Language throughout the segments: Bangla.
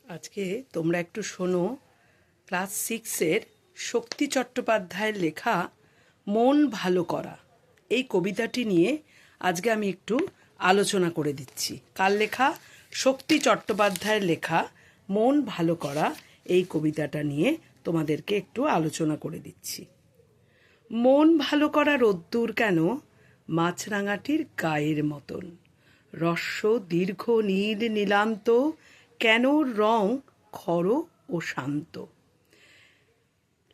আজকে তোমরা একটু শোনো ক্লাস 6-এর শক্তি চট্টোপাধ্যায়ের লেখা মন ভালো করা এই কবিতাটি নিয়ে আজকে আমি একটু আলোচনা করে দিচ্ছি। কার লেখা? শক্তি চট্টোপাধ্যায়ের লেখা মন ভালো করা এই কবিতাটা নিয়ে তোমাদেরকে একটু আলোচনা করে দিচ্ছি। মন ভালো করা রোদ্দুর কেন মাছরাঙাটির গায়ের মতন, রস্য দীর্ঘ নীল নীলান্ত, কেন রং খর ও শান্ত।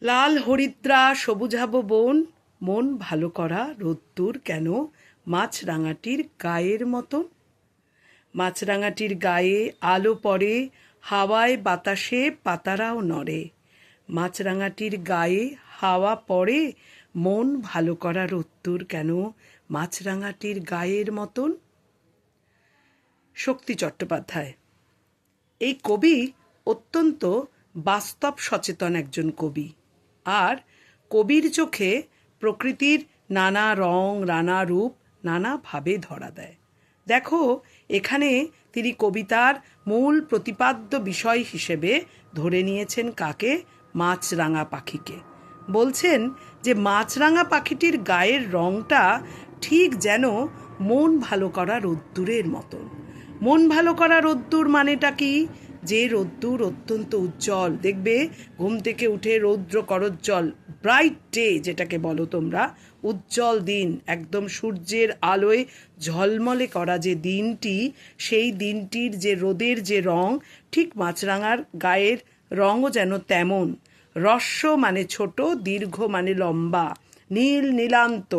লাল হরিদ্রা সবুজাভ বন, মন ভালো করা রোদ্দুর কেন মাছরাঙাটির গায়ের মতন। মাছরাঙাটির গায়ে আলো পড়ে, হাওয়ায় বাতাসে পাতারাও নড়ে। মাছরাঙাটির গায়ে হাওয়া পড়ে, মন ভালো করা রোদ্দুর কেন মাছরাঙাটির গায়ের মতন। শক্তি চট্টোপাধ্যায় এই কবি অত্যন্ত বাস্তব সচেতন একজন কবি, আর কবির চোখে প্রকৃতির নানা রং নানা রূপ নানাভাবে ধরা দেয়। দেখো, এখানে তিনি কবিতার মূল প্রতিপাদ্য বিষয় হিসেবে ধরে নিয়েছেন কাকে? মাছরাঙা পাখিকে। বলছেন যে মাছরাঙা পাখিটির গায়ের রংটা ঠিক যেন মন ভালো করা রোদ্দুরের মতন। মন ভালো করা রোদ্দুর মানেটা কি? যে রোদ্দুর অত্যন্ত উজ্জ্বল, দেখবে ঘুম থেকে উঠে রৌদ্র করজ্জ্বল, ব্রাইট ডে যেটাকে বলো তোমরা, উজ্জ্বল দিন, একদম সূর্যের আলোয় ঝলমলে করা যে দিনটি, সেই দিনটির যে রোদের যে রং, ঠিক মাছরাঙার গায়ের রঙও যেন তেমন। রস্য মানে ছোট, দীর্ঘ মানে লম্বা, নীল নীলান্ত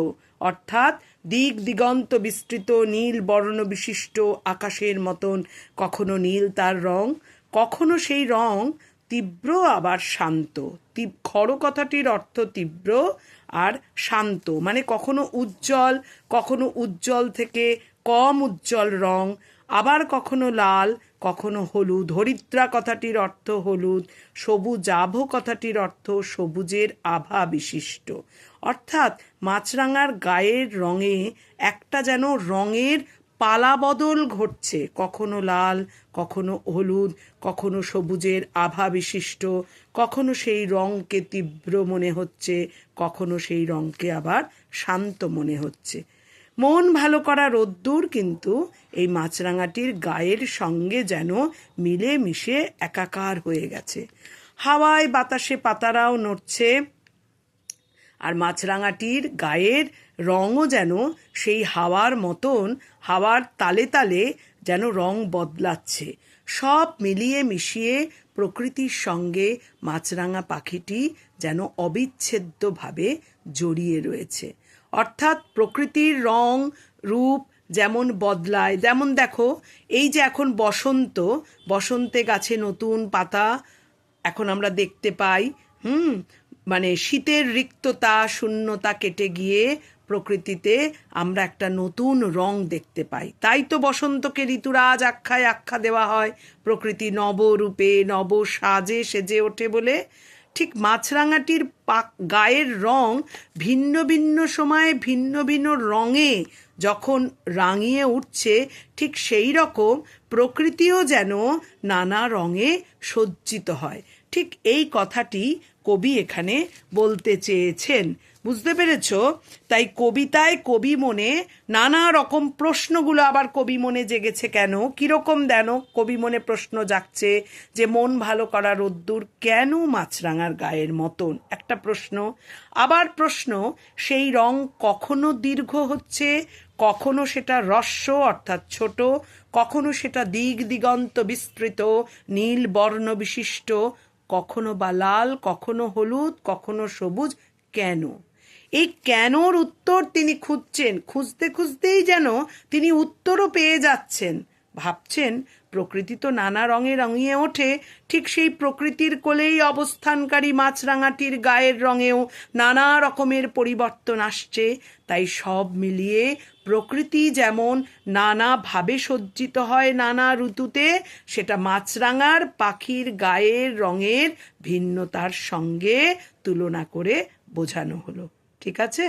অর্থাৎ দিক দিগন্ত বিস্তৃত নীল বর্ণ বিশিষ্ট আকাশের মতন। কখনো নীল তার রং, কখনো সেই রং তীব্র আবার শান্ত। খর কথাটির অর্থ তীব্র, আর শান্ত মানে কখনো উজ্জ্বল থেকে কম উজ্জ্বল রং, আবার কখনো লাল কখনো হলুদ। হরিদ্রা কথাটির অর্থ হলুদ, সবুজাভ কথাটির অর্থ সবুজের আভা বিশিষ্ট। অর্থাৎ মাছরাঙার গায়ের রঙে একটা যেন রঙের পালাবদল ঘটছে, কখনো লাল কখনো হলুদ, কখনো সবুজের আভা বিশিষ্ট, কখনো সেই রঙকে তীব্র মনে হচ্ছে, কখনো সেই রঙকে আবার শান্ত মনে হচ্ছে। মন ভালো করা রোদ্দুর কিন্তু এই মাছরাঙাটির গায়ের সঙ্গে যেন মিলে মিশে একাকার হয়ে গেছে। হাওয়ায় বাতাসে পাতারাও নড়ছে, আর মাছরাঙাটির গায়ের রঙও যেন সেই হাওয়ার মতন, হাওয়ার তালে তালে যেন রং বদলাচ্ছে। সব মিলিয়ে মিশিয়ে প্রকৃতির সঙ্গে মাছরাঙা পাখিটি যেন অবিচ্ছেদ্যভাবে জড়িয়ে রয়েছে। অর্থাৎ প্রকৃতির রং রূপ যেমন বদলায়, যেমন দেখো এই যে এখন বসন্তে গাছে নতুন পাতা এখন আমরা দেখতে পাই। মানে শীতের রিক্ততা শূন্যতা কেটে গিয়ে প্রকৃতিতে আমরা একটা নতুন রং দেখতে পাই। তাই তো বসন্তকে ঋতুরাজ আখ্যা দেওয়া হয়, প্রকৃতি নবরূপে নব সাজে সেজে ওঠে বলে। ঠিক মাছরাঙাটির গায়ের রং ভিন্ন ভিন্ন সময়ে ভিন্ন ভিন্ন রঙে যখন রাঙিয়ে উঠছে, ঠিক সেই রকম প্রকৃতিও যেন নানা রঙে সজ্জিত হয়। ঠিক এই কথাটি কবি এখানে বলতে চেয়েছেন, বুঝতে পেরেছ? তাই কবিতায় কবি মনে নানা রকম প্রশ্নগুলো আবার কবি মনে জেগেছে কেন, কীরকম যেন কবি মনে প্রশ্ন জাগছে যে মন ভালো করা রোদ্দুর কেন মাছরাঙার গায়ের মতন, একটা প্রশ্ন। আবার প্রশ্ন, সেই রং কখনো দীর্ঘ হচ্ছে, কখনো সেটা রস্য অর্থাৎ ছোট, কখনো সেটা দিক দিগন্ত বিস্তৃত নীল বর্ণ বিশিষ্ট, কখনো বা লাল কখনো হলুদ কখনো সবুজ। কেন? এই কেনর উত্তর তিনি খুঁজছেন, খুঁজতে খুঁজতেই যেন তিনি উত্তরও পেয়ে যাচ্ছেন। ভাবছেন প্রকৃতি তো নানা রঙে রঙিয়ে ওঠে, ঠিক সেই প্রকৃতির কোলেই অবস্থানকারী মাছরাঙাটির গায়ের রঙেও নানা রকমের পরিবর্তন আসছে। তাই সব মিলিয়ে প্রকৃতি যেমন নানাভাবে সজ্জিত হয় নানা ঋতুতে, সেটা মাছরাঙার পাখির গায়ের রঙের ভিন্নতার সঙ্গে তুলনা করে বোঝানো হলো। ঠিক আছে?